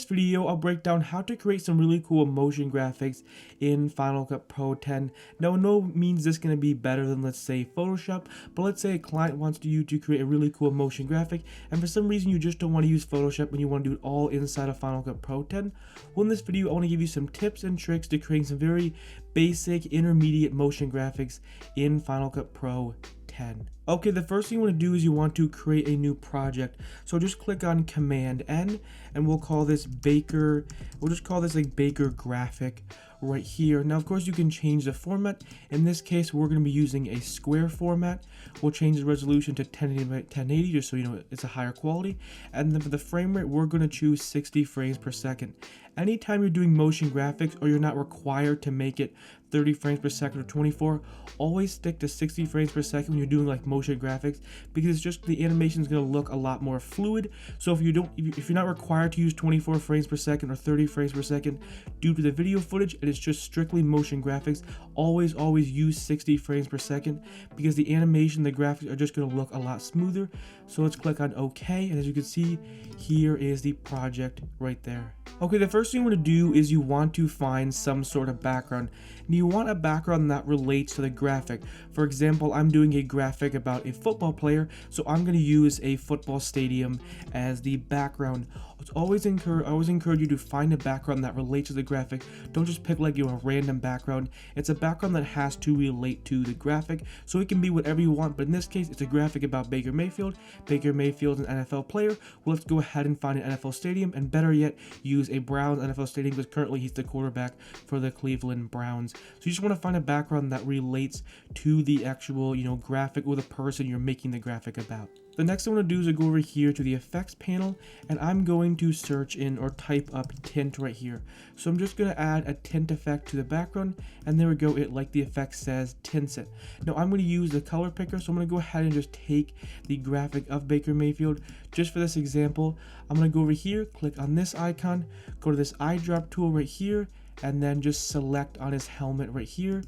this video, I'll break down how to create some really cool motion graphics in Final Cut Pro 10. Now, no means this is going to be better than, let's say, Photoshop, but let's say a client wants you to create a really cool motion graphic, and for some reason you just don't want to use Photoshop and you want to do it all inside of Final Cut Pro 10. Well, in this video, I want to give you some tips and tricks to creating some very basic, intermediate motion graphics in Final Cut Pro 10. Okay, the first thing you want to do is you want to create a new project. So just click on Command N and we'll call this Baker. We'll just call this like Baker Graphic right here. Now, of course, you can change the format. In this case, we're going to be using a square format. We'll change the resolution to 1080 by 1080 just so you know it's a higher quality. And then for the frame rate, we're going to choose 60 frames per second. Anytime you're doing motion graphics or you're not required to make it 30 frames per second or 24, always stick to 60 frames per second when you're doing like motion graphics, because it's just the animation is going to look a lot more fluid. So if you're not required to use 24 frames per second or 30 frames per second due to the video footage, it is just strictly motion graphics, always use 60 frames per second, because the animation, the graphics are just going to look a lot smoother. So let's click on OK, and as you can see, here is the project right there. Okay, the first thing you want to do is you want to find some sort of background. And you want a background that relates to the graphic. For example, I'm doing a graphic about a football player, so I'm going to use a football stadium as the background. I always encourage you to find a background that relates to the graphic. Don't just pick like a random background. It's a background that has to relate to the graphic, so it can be whatever you want, but in this case, it's a graphic about Baker Mayfield. Baker Mayfield's an NFL player. Well, let's go ahead and find an NFL stadium, and better yet, use a Browns NFL stadium, because currently he's the quarterback for the Cleveland Browns. So you just want to find a background that relates to the actual, graphic or the person you're making the graphic about. The next thing I want to do is go over here to the effects panel, and I'm going to search in or type up tint right here. So I'm just going to add a tint effect to the background, and there we go. It, like the effect says, tints it. Now I'm going to use the color picker, so I'm going to go ahead and just take the graphic of Baker Mayfield. Just for this example, I'm going to go over here, click on this icon, go to this eyedrop tool right here, and then just select on his helmet right here,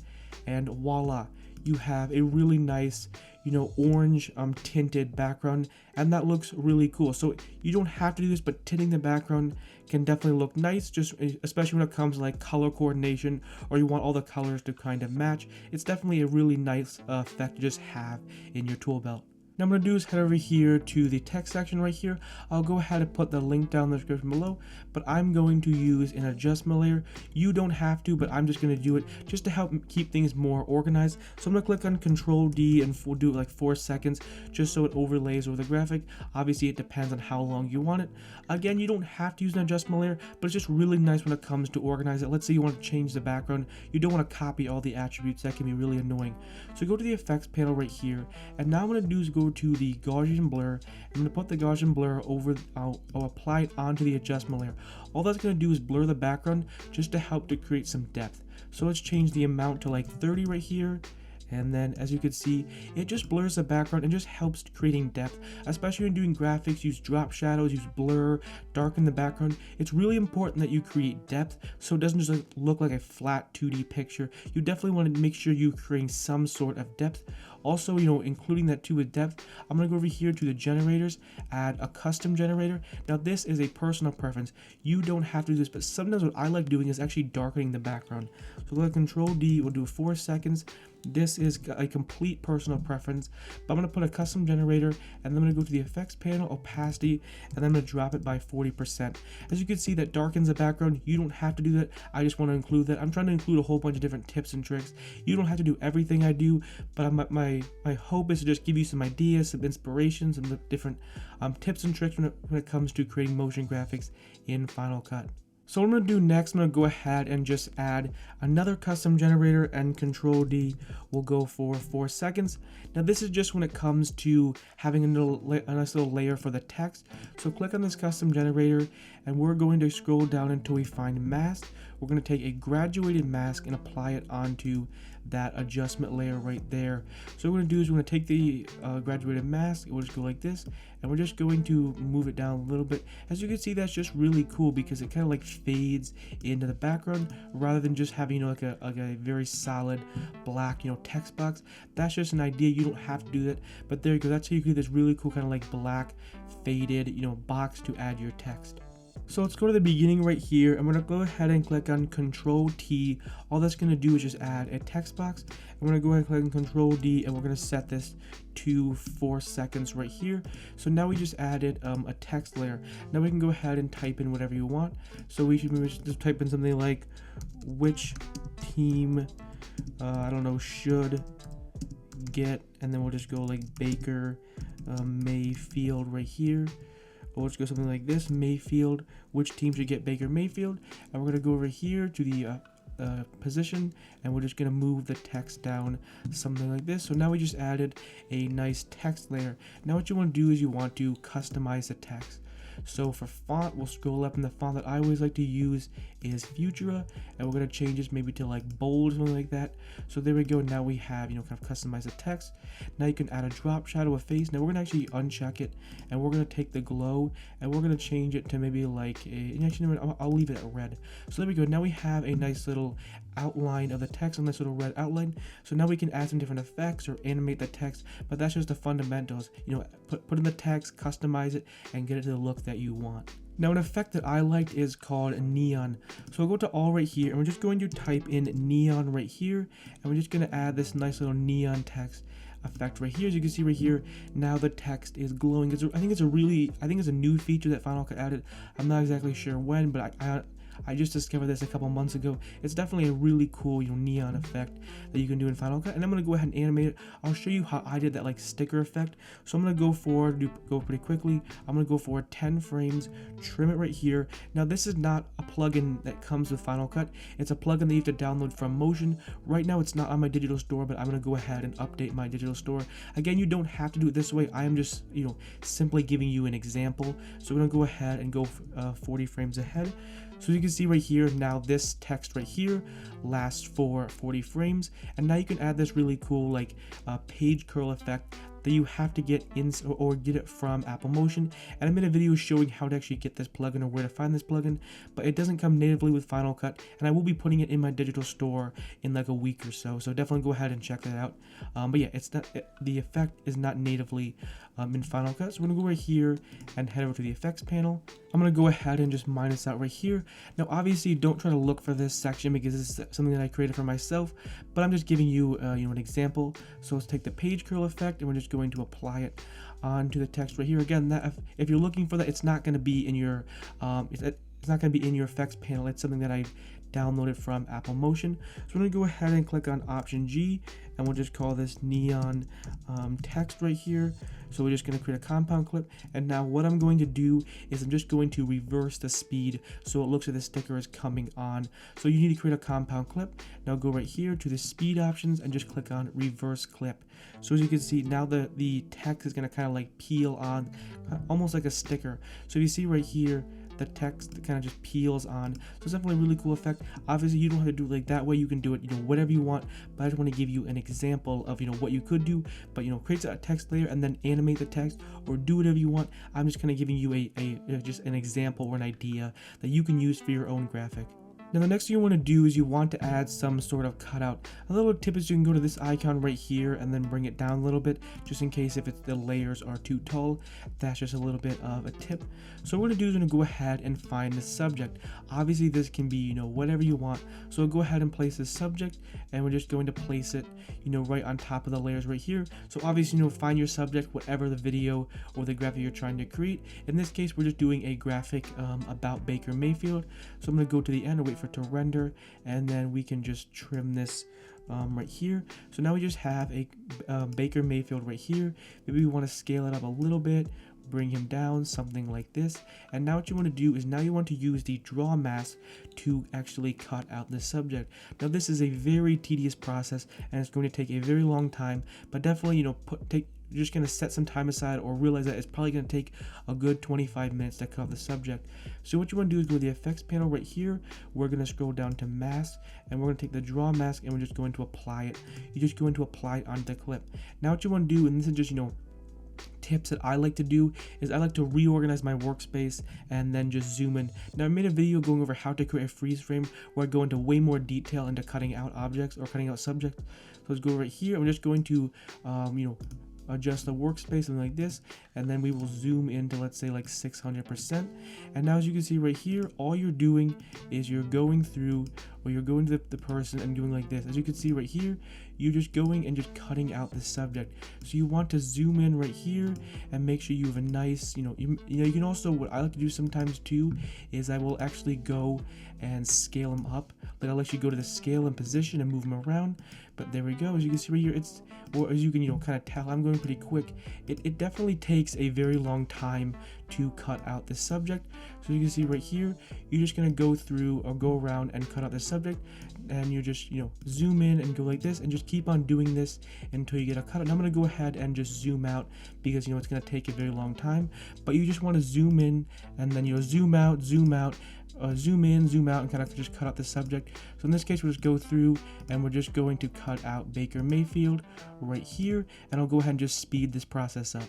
and voila, you have a really nice orange tinted background, and that looks really cool. So you don't have to do this, but tinting the background can definitely look nice, just especially when it comes to like color coordination, or you want all the colors to kind of match. It's definitely a really nice effect to just have in your tool belt. Now I'm going to do is head over here to the text section right here. I'll go ahead and put the link down in the description below, but I'm going to use an adjustment layer. You don't have to, but I'm just going to do it just to help keep things more organized. So I'm going to click on Control D and we'll do it like 4 seconds just so it overlays over the graphic. Obviously it depends on how long you want it. Again, you don't have to use an adjustment layer, but it's just really nice when it comes to organize it. Let's say you want to change the background. You don't want to copy all the attributes. That can be really annoying. So go to the effects panel right here, and now I'm going to do is go to the Gaussian blur. I'm going to put the Gaussian blur over, I'll apply it onto the adjustment layer. All that's going to do is blur the background just to help to create some depth. So let's change the amount to like 30 right here. And then as you can see, it just blurs the background and just helps creating depth, especially when doing graphics. Use drop shadows, use blur, darken the background. It's really important that you create depth so it doesn't just look like a flat 2D picture. You definitely want to make sure you're creating some sort of depth. Also, including that too with depth, I'm going to go over here to the generators, add a custom generator. Now this is a personal preference. You don't have to do this, but sometimes what I like doing is actually darkening the background. So click Control D, we'll do 4 seconds. This is a complete personal preference, but I'm going to put a custom generator, and then I'm going to go to the effects panel, opacity, and then I'm going to drop it by 40%. As you can see, that darkens the background. You don't have to do that. I just want to include that. I'm trying to include a whole bunch of different tips and tricks. You don't have to do everything I do, but my hope is to just give you some ideas, some inspirations, some different tips and tricks when it comes to creating motion graphics in Final Cut. So what I'm going to do next, I'm going to go ahead and just add another custom generator, and Control D will go for 4 seconds. Now this is just when it comes to having a nice little layer for the text. So click on this custom generator, and we're going to scroll down until we find mask. We're going to take a graduated mask and apply it onto that adjustment layer right there. So what we're going to do is we're going to take the graduated mask, we'll just go like this, and we're just going to move it down a little bit. As you can see, that's just really cool because it kind of like fades into the background rather than just having like a very solid black text box. That's just an idea. You don't have to do that, but there you go. That's how you get this really cool kind of like black faded box to add your text. So let's go to the beginning right here. I'm going to go ahead and click on Control T. All that's going to do is just add a text box. I'm going to go ahead and click on Control D, and we're going to set this to 4 seconds right here. So now we just added a text layer. Now we can go ahead and type in whatever you want. So we should just type in something like, which team, I don't know, should get, and then we'll just go like Baker Mayfield right here. We'll just go something like this, Mayfield, which team should get Baker Mayfield, and we're going to go over here to the position, and we're just going to move the text down something like this. So now we just added a nice text layer. Now what you want to do is you want to customize the text. So for font, we'll scroll up, and the font that I always like to use is Futura, and we're going to change this maybe to like bold or something like that. So there we go. Now we have, kind of customize the text. Now you can add a drop shadow, a face. Now we're going to actually uncheck it, and we're going to take the glow, and we're going to change it to maybe like actually I'll leave it at red. So there we go. Now we have a nice little outline of the text, a nice little red outline. So now we can add some different effects or animate the text, but that's just the fundamentals. Put in the text, customize it, and get it to the look that you want. Now an effect that I liked is called neon. So I'll go to all right here, and we're just going to type in neon right here, and we're just going to add this nice little neon text effect right here. As you can see right here, now the text is glowing. I think it's a new feature that Final Cut added. I'm not exactly sure when, but I just discovered this a couple months ago. It's definitely a really cool, neon effect that you can do in Final Cut. And I'm going to go ahead and animate it. I'll show you how I did that like sticker effect. So I'm going to go pretty quickly. I'm going to go for 10 frames, trim it right here. Now this is not a plugin that comes with Final Cut. It's a plugin that you have to download from Motion. Right now it's not on my digital store, but I'm going to go ahead and update my digital store. Again, you don't have to do it this way. I am just, simply giving you an example. So we're going to go ahead and go 40 frames ahead. So you can see right here, now this text right here lasts for 40 frames, and now you can add this really cool like page curl effect that you have to get in or get it from Apple Motion. And I made a video showing how to actually get this plugin or where to find this plugin, but it doesn't come natively with Final Cut, and I will be putting it in my digital store in like a week or so. So definitely go ahead and check that out. But yeah, the effect is not natively in Final Cut. So we're gonna go right here and head over to the effects panel. I'm gonna go ahead and just minus out right here. Now obviously don't try to look for this section because this is something that I created for myself, but I'm just giving you an example. So let's take the page curl effect, and we're just going to apply it onto the text right here. Again, that if you're looking for that, it's not going to be in your it's not going to be in your effects panel. It's something that I downloaded from Apple Motion. So we're going to go ahead and click on Option G, and we'll just call this neon text right here. So we're just going to create a compound clip, and now what I'm going to do is I'm just going to reverse the speed so it looks like the sticker is coming on. So you need to create a compound clip. Now go right here to the speed options and just click on reverse clip. So as you can see, now the text is going to kind of like peel on almost like a sticker. So if you see right here, the text kind of just peels on. So it's definitely a really cool effect. Obviously you don't have to do it like that way. You can do it whatever you want, but I just want to give you an example of what you could do. But create a text layer and then animate the text, or do whatever you want. I'm just kind of giving you just an example or an idea that you can use for your own graphic. Now the next thing you want to do is you want to add some sort of cutout. A little tip is you can go to this icon right here and then bring it down a little bit, just in case if the layers are too tall. That's just a little bit of a tip. So what we're going to do is we're going to go ahead and find the subject. Obviously this can be whatever you want. So go ahead and place this subject, and we're just going to place it right on top of the layers right here. So obviously find your subject, whatever the video or the graphic you're trying to create. In this case we're just doing a graphic about Baker Mayfield. So I'm going to go to the end and wait for it to render, and then we can just trim this right here. So now we just have a Baker Mayfield right here. Maybe we want to scale it up a little bit, bring him down, something like this. And now what you want to do is now you want to use the draw mask to actually cut out the subject. Now this is a very tedious process, and it's going to take a very long time, but definitely you're just going to set some time aside, or realize that it's probably going to take a good 25 minutes to cut the subject. So what you want to do is go to the effects panel right here. We're going to scroll down to mask, and we're going to take the draw mask, and we're just going to apply it. You're just going to apply it onto the clip. Now what you want to do, and this is just tips that I like to do, is I like to reorganize my workspace and then just zoom in. Now I made a video going over how to create a freeze frame where I go into way more detail into cutting out objects or cutting out subjects. So let's go right here. I'm just going to adjust the workspace, something like this, and then we will zoom into, let's say, like 600%. And now as you can see right here, all you're doing is you're going through, or you're going to the person and doing like this. As you can see right here, you're just going and just cutting out the subject. So you want to zoom in right here and make sure you have a nice, you can also, what I like to do sometimes too, is I will actually go and scale them up. Like I'll actually go to the scale and position and move them around. But there we go. As you can see right here, or as you can, kind of tell, I'm going pretty quick. It definitely takes a very long time to cut out the subject. So you can see right here, you're just going to go through or go around and cut out the subject, and you just, zoom in and go like this, and just keep on doing this until you get a cutout. And I'm going to go ahead and just zoom out because, it's going to take a very long time, but you just want to zoom in and then, zoom out, zoom in, zoom out, and kind of just cut out the subject. So in this case, we'll just go through and we're just going to cut out Baker Mayfield right here, and I'll go ahead and just speed this process up.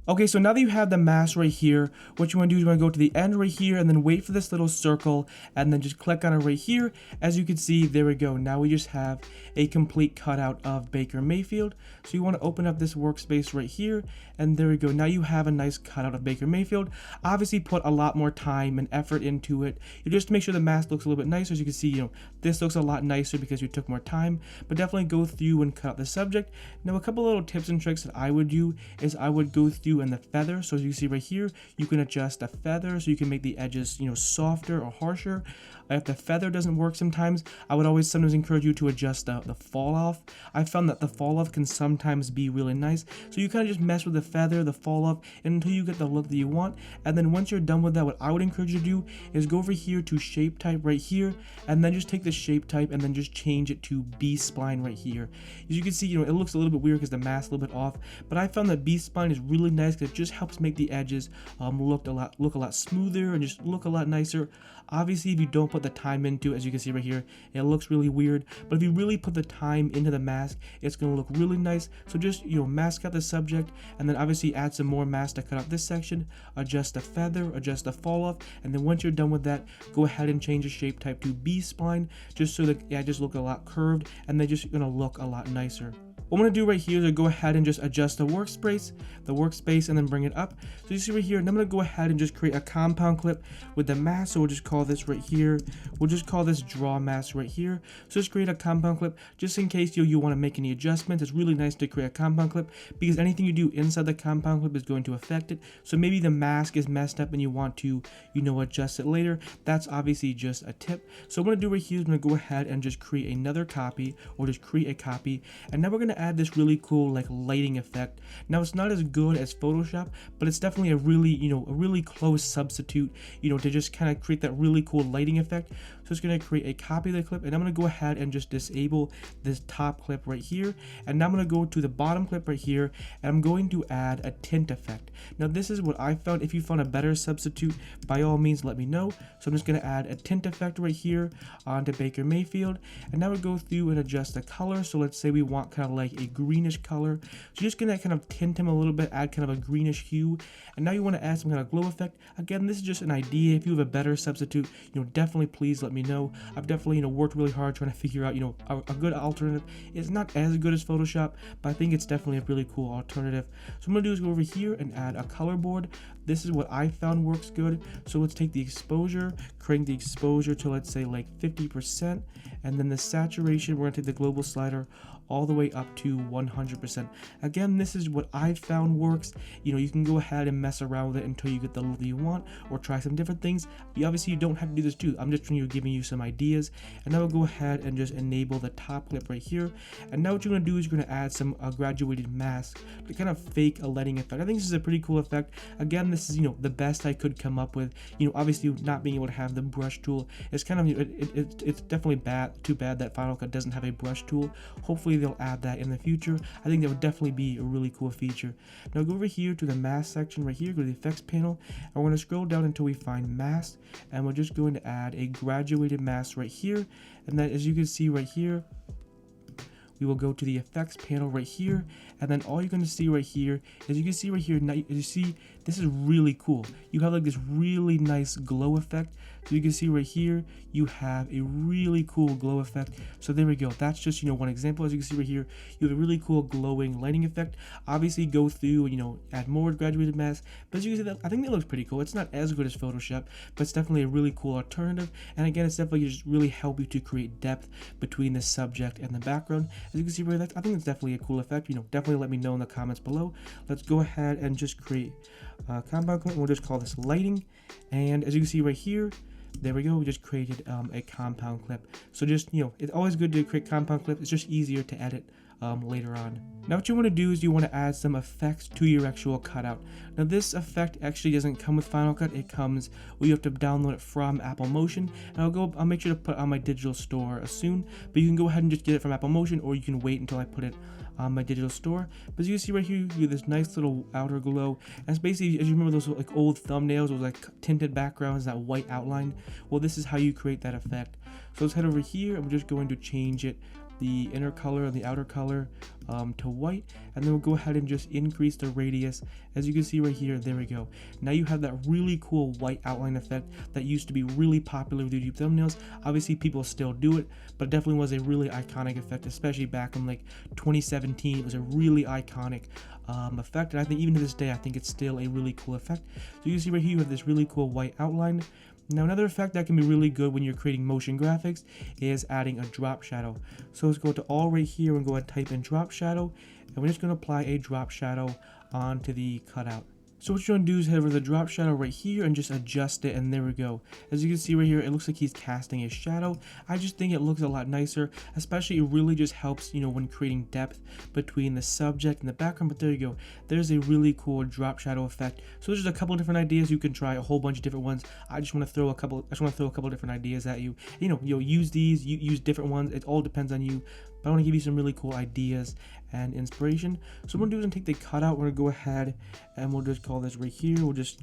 Okay, so now that you have the mask right here, what you want to do is you want to go to the end right here and then wait for this little circle and then just click on it right here. As you can see, there we go. Now we just have a complete cutout of Baker Mayfield. So you want to open up this workspace right here, and there we go. Now you have a nice cutout of Baker Mayfield. Obviously put a lot more time and effort into it. Just to make sure the mask looks a little bit nicer. As you can see, this looks a lot nicer because you took more time, but definitely go through and cut out the subject. Now a couple little tips and tricks that I would do is I would go through and the feather. So as you see right here, you can adjust the feather so you can make the edges, softer or harsher. If the feather doesn't work sometimes, I would always sometimes encourage you to adjust the fall off. I found that the fall off can sometimes be really nice. So you kind of just mess with the feather, the fall off, until you get the look that you want. And then once you're done with that, what I would encourage you to do is go over here to shape type right here, and then just take the shape type and then just change it to B-spline right here. As you can see, it looks a little bit weird because the mask is a little bit off, but I found that B-spline is really nice because it just helps make the edges look a lot smoother and just look a lot nicer. Obviously, if you don't put the time into it, as you can see right here, it looks really weird. But if you really put the time into the mask, it's going to look really nice. So just, mask out the subject, and then obviously add some more mask to cut out this section, adjust the feather, adjust the fall off, and then once you're done with that, go ahead and change the shape type to B-spline, just so the edges look a lot curved, and they're just going to look a lot nicer. What I'm going to do right here is go ahead and just adjust the workspace, and then bring it up. So you see right here, and I'm going to go ahead and just create a compound clip with the mask. So we'll just call this right here, we'll just call this draw mask right here. So just create a compound clip just in case you want to make any adjustments. It's really nice to create a compound clip because anything you do inside the compound clip is going to affect it. So maybe the mask is messed up and you want to, adjust it later. That's obviously just a tip. So what I'm going to do right here is I'm going to go ahead and just create another copy, or just create a copy. And now we're going to add this really cool lighting effect. Now it's not as good as Photoshop, but it's definitely a really close substitute, to just kind of create that really cool lighting effect. So it's going to create a copy of the clip, and I'm going to go ahead and just disable this top clip right here. And now I'm going to go to the bottom clip right here, and I'm going to add a tint effect. Now this is what I found. If you found a better substitute, by all means let me know. So I'm just going to add a tint effect right here onto Baker Mayfield, and now we go through and adjust the color. So let's say we want kind of like a greenish color, so you're just going to kind of tint him a little bit, add kind of a greenish hue. And now you want to add some kind of glow effect. Again, this is just an idea. If you have a better substitute, definitely please let me know. I've definitely worked really hard trying to figure out a good alternative. It's not as good as Photoshop, but I think it's definitely a really cool alternative. So what I'm gonna do is go over here and add a color board. This is what I found works good. So let's take the exposure, crank the exposure to, let's say, like 50%, and then the saturation, we're gonna take the global slider all the way up to 100%. Again, this is what I found works. You can go ahead and mess around with it until you get the look that you want, or try some different things. Obviously, you don't have to do this too. I'm just giving you some ideas. And now we'll go ahead and just enable the top clip right here. And now what you're gonna do is you're gonna add some graduated mask to kind of fake a lighting effect. I think this is a pretty cool effect. Again, this is the best I could come up with. Obviously not being able to have the brush tool is kind of it's definitely too bad that Final Cut doesn't have a brush tool. Hopefully they'll add that in the future. I think that would definitely be a really cool feature. Now go over here to the mask section right here, go to the effects panel, and we're going to scroll down until we find mask, and we're just going to add a graduated mask right here. And then as you can see right here, we will go to the effects panel right here, and then all you're going to see right here is you can see right here, now you see this is really cool. You have like this really nice glow effect. So you can see right here, you have a really cool glow effect. So there we go. That's just, one example. As you can see right here, you have a really cool glowing lighting effect. Obviously go through, add more graduated mask, but as you can see, I think that looks pretty cool. It's not as good as Photoshop, but it's definitely a really cool alternative. And again, it's definitely just really help you to create depth between the subject and the background. As you can see right there, I think it's definitely a cool effect. Definitely let me know in the comments below. Let's go ahead and just create a compound clip. We'll just call this lighting. And as you can see right here, there we go. We just created a compound clip. So just, it's always good to create compound clips. It's just easier to edit later on. Now what you want to do is you want to add some effects to your actual cutout. Now this effect actually doesn't come with Final Cut. It comes, you have to download it from Apple Motion. And I'll make sure to put it on my digital store soon, but you can go ahead and just get it from Apple Motion, or you can wait until I put it on my digital store. But as you can see right here, you have this nice little outer glow. And it's basically, as you remember those like old thumbnails, those like tinted backgrounds, that white outline. Well, this is how you create that effect. So let's head over here, and we're just going to change it, the inner color and the outer color to white, and then we'll go ahead and just increase the radius. As you can see right here, there we go. Now you have that really cool white outline effect that used to be really popular with YouTube thumbnails. Obviously people still do it, but it definitely was a really iconic effect, especially back in like 2017. It was a really iconic effect, and I think even to this day I think it's still a really cool effect. So you can see right here you have this really cool white outline. Now another effect that can be really good when you're creating motion graphics is adding a drop shadow. So let's go to all right here and go ahead and type in drop shadow, and we're just going to apply a drop shadow onto the cutout. So what you're going to do is head over to the drop shadow right here and just adjust it, and there we go. As you can see right here, it looks like he's casting a shadow. I just think it looks a lot nicer, especially it really just helps, when creating depth between the subject and the background. But there you go. There's a really cool drop shadow effect. So there's just a couple different ideas. You can try a whole bunch of different ones. I just want to throw a couple different ideas at you. You'll use these, use different ones. It all depends on you. But I want to give you some really cool ideas and inspiration. So what we're going to do is take the cutout. We're going to go ahead and we'll just call this right here. We'll just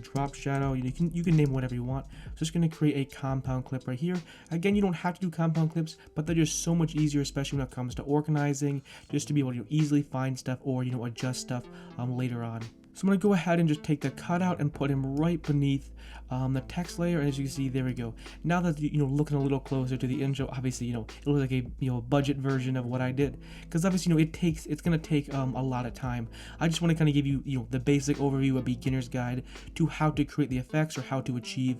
drop shadow. You can name whatever you want. So just going to create a compound clip right here. Again, you don't have to do compound clips, but they're just so much easier, especially when it comes to organizing, just to be able to easily find stuff or adjust stuff later on. So I'm going to go ahead and just take the cutout and put him right beneath the text layer, and as you can see, there we go. Now that looking a little closer to the intro, obviously it looks like a budget version of what I did, because obviously it's going to take a lot of time. I just want to kind of give you the basic overview, a beginner's guide to how to create the effects or how to achieve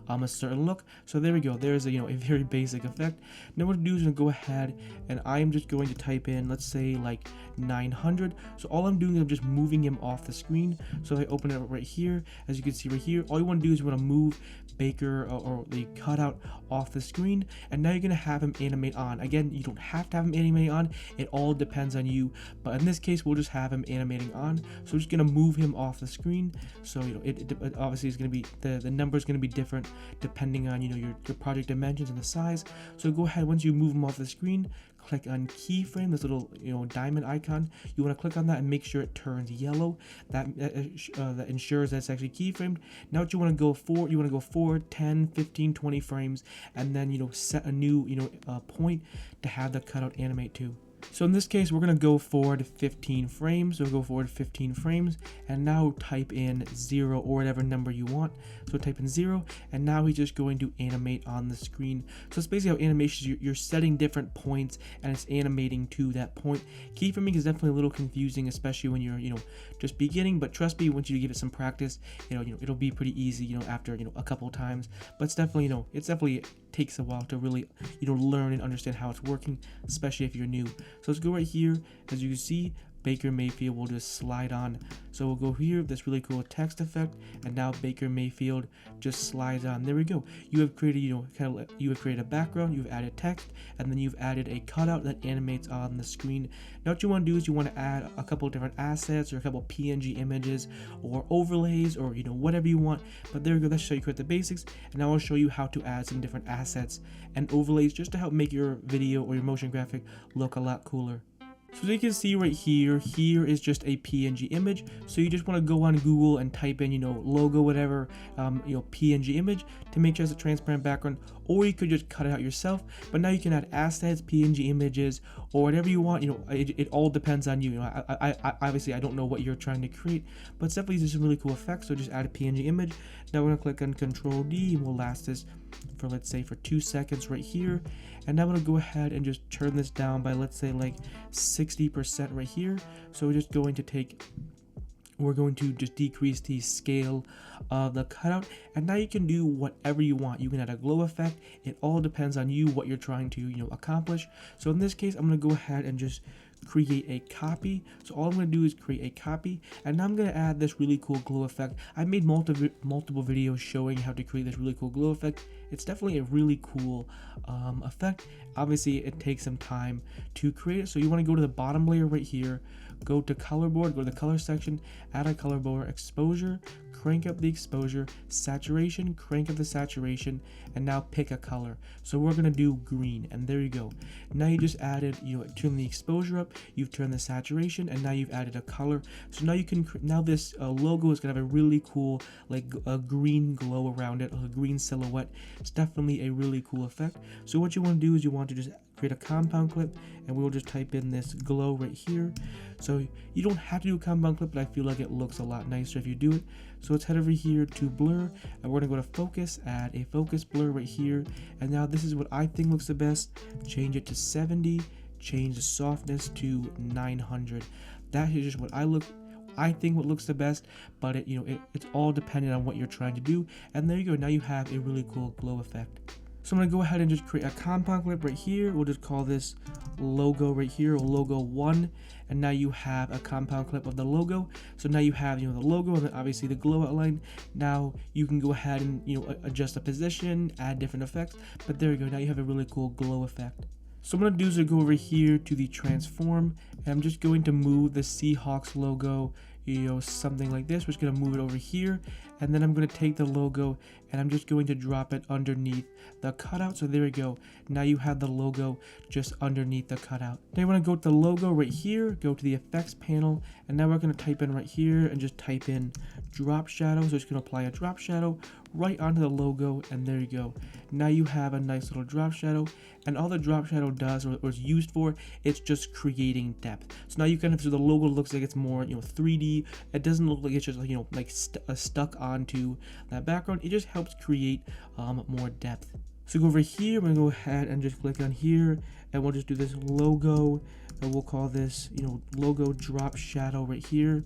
a certain look. So there we go. There's a very basic effect. Now what I'm going to do is I'm going to go ahead and I am just going to type in, let's say like 900. So all I'm doing is I'm just moving him off the screen. So if I open it right here, as you can see right here, all you want to do is you want to move Baker or the cutout off the screen, and now you're going to have him animate on. Again, you don't have to have him animate on. It all depends on you, but in this case we'll just have him animating on. So we're just going to move him off the screen. So it obviously is going to be the number is going to be different depending on your project dimensions and the size. So go ahead, once you move him off the screen, click on keyframe, this little diamond icon. You want to click on that and make sure it turns yellow. That ensures that it's actually keyframed. Now what you want to go for, you want to go forward 10, 15, 20 frames, and then set a new point to have the cutout animate to. So in this case, we're going to go forward 15 frames. So we'll go forward 15 frames, and now type in 0 or whatever number you want. So type in 0, and now he's just going to animate on the screen. So it's basically how animations, you're setting different points, and it's animating to that point. Keyframing is definitely a little confusing, especially when you're, just beginning, but trust me, once you give it some practice, it'll be pretty easy, after, a couple times. But it's definitely, takes a while to really, learn and understand how it's working, especially if you're new. So let's go right here. As you can see, Baker Mayfield will just slide on. So we'll go here, this really cool text effect, and now Baker Mayfield just slides on. There we go. You have created, you have created a background, you've added text, and then you've added a cutout that animates on the screen. Now what you want to do is you want to add a couple different assets or a couple PNG images or overlays or whatever you want. But there we go. That's show you create the basics, and now I'll show you how to add some different assets and overlays just to help make your video or your motion graphic look a lot cooler. So as you can see right here, here is just a PNG image. So you just want to go on Google and type in, logo, whatever, PNG image to make sure it's a transparent background. or you could just cut it out yourself. But now you can add assets, PNG images, or whatever you want. It all depends on you. I obviously I don't know what you're trying to create, but it's definitely just a really cool effect. So just add a PNG image. Now we're gonna click on Control D, and we'll last this for, let's say, for 2 seconds right here. And now I'm gonna go ahead and just turn this down by, let's say, like 60% right here. So we're just going to just decrease the scale of the cutout, and now you can do whatever you want. You can add a glow effect. It all depends on you, what you're trying to accomplish. So in this case, I'm going to go ahead and just create a copy. So all I'm going to do is create a copy, and now I'm going to add this really cool glow effect. I made multiple videos showing how to create this really cool glow effect. It's definitely a really cool effect. Obviously it takes some time to create it, so you want to go to the bottom layer right here, go to color board, go to the color section, add a color board exposure, crank up the exposure, saturation, crank up the saturation, and now pick a color. So we're gonna do green, and there you go. Now you just added, turn the exposure up, you've turned the saturation, and now you've added a color. So now you can, now this logo is gonna have a really cool, like a green glow around it, a green silhouette. It's definitely a really cool effect. So what you want to do is you want to just create a compound clip, and we'll just type in this glow right here. So you don't have to do a compound clip, but I feel like it looks a lot nicer if you do it. So let's head over here to blur, and we're gonna go to focus, add a focus blur right here, and now this is what I think looks the best. Change it to 70, change the softness to 900. That is just what I think what looks the best, but it's all dependent on what you're trying to do. And there you go. Now you have a really cool glow effect. So I'm gonna go ahead and just create a compound clip right here. We'll just call this logo right here, or logo 1, and now you have a compound clip of the logo. So now you have the logo, and then obviously the glow outline. Now you can go ahead and adjust the position, add different effects, but there you go. Now you have a really cool glow effect. So what I'm gonna do is go over here to the transform, and I'm just going to move the Seahawks logo, something like this. We're just gonna move it over here, and then I'm gonna take the logo and I'm just going to drop it underneath the cutout. So there we go. Now you have the logo just underneath the cutout. Now you want to go to the logo right here, go to the effects panel, and now we're going to type in right here and just type in drop shadow. So it's going to apply a drop shadow right onto the logo, and there you go. Now you have a nice little drop shadow, and all the drop shadow does, or is used for, it's just creating depth. So now you kind of, so the logo looks like it's more 3D. It doesn't look like it's just like stuck onto that background. It just helps create more depth. So go over here, we're gonna go ahead and just click on here, and we'll just do this logo, and we'll call this logo drop shadow right here.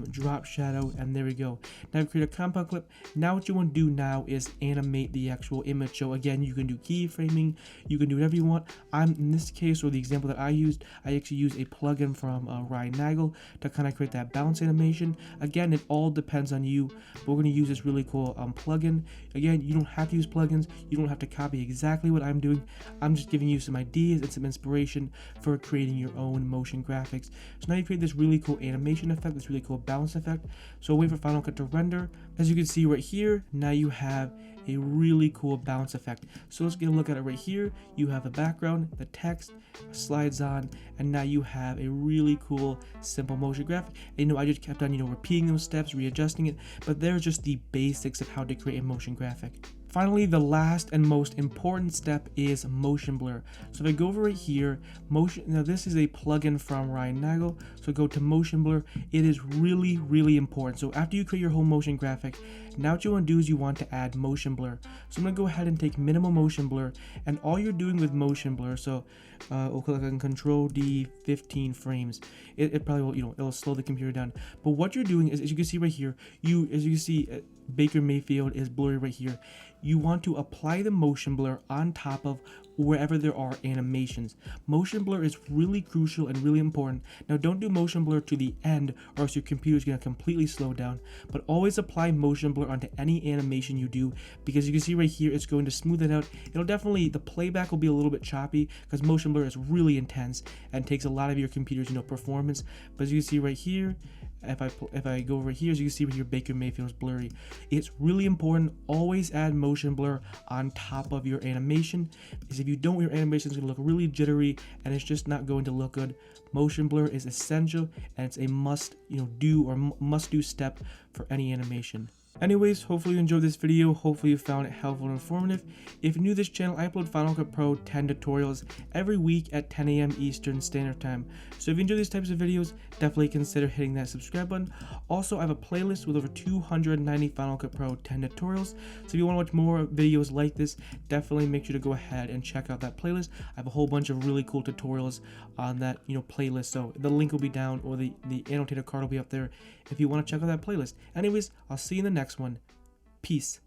Drop shadow, and there we go. Now we create a compound clip. Now what you want to do now is animate the actual image. So again, you can do keyframing, you can do whatever you want. In this case, or the example that I used, I actually used a plugin from Ryan Nagel to kind of create that bounce animation. Again, it all depends on you, but we're going to use this really cool plugin. Again, you don't have to use plugins, you don't have to copy exactly what I'm doing. I'm just giving you some ideas and some inspiration for creating your own motion graphics. So now you create this really cool animation effect, this really cool bounce effect. So wait for Final Cut to render. As you can see right here, now you have a really cool bounce effect. So let's get a look at it right here. You have a background, the text slides on, and now you have a really cool simple motion graphic. And I just kept on repeating those steps, readjusting it, but they're just the basics of how to create a motion graphic. Finally, the last and most important step is motion blur. So if I go over right here, now this is a plugin from Ryan Nagel. So go to motion blur. It is really, really important. So after you create your whole motion graphic, now what you want to do is you want to add motion blur. So I'm going to go ahead and take minimal motion blur, and all you're doing with motion blur, so we'll click on Control D, 15 frames. It probably will, it'll slow the computer down. But what you're doing is, as you can see right here, as you can see, Baker Mayfield is blurry right here. You want to apply the motion blur on top of wherever there are animations. Motion blur is really crucial and really important. Now don't do motion blur to the end, or else your computer is going to completely slow down, but always apply motion blur onto any animation you do, because you can see right here it's going to smooth it out. It'll definitely, the playback will be a little bit choppy because motion blur is really intense and takes a lot of your computer's performance. But as you can see right here, if I go over here, as you can see right here, Baker Mayfield's blurry. It's really important, always add motion blur on top of your animation, because if you don't, your animation is going to look really jittery and it's just not going to look good. Motion blur is essential, and it's a must do step for any animation. Anyways, hopefully you enjoyed this video, hopefully you found it helpful and informative. If you're new to this channel, I upload Final Cut Pro 10 tutorials every week at 10 a.m. Eastern Standard Time. So if you enjoy these types of videos, definitely consider hitting that subscribe button. Also, I have a playlist with over 290 Final Cut Pro 10 tutorials. So if you want to watch more videos like this, definitely make sure to go ahead and check out that playlist. I have a whole bunch of really cool tutorials on that playlist. So the link will be down, or the annotated card will be up there if you want to check out that playlist. Anyways, I'll see you in the next one. Peace.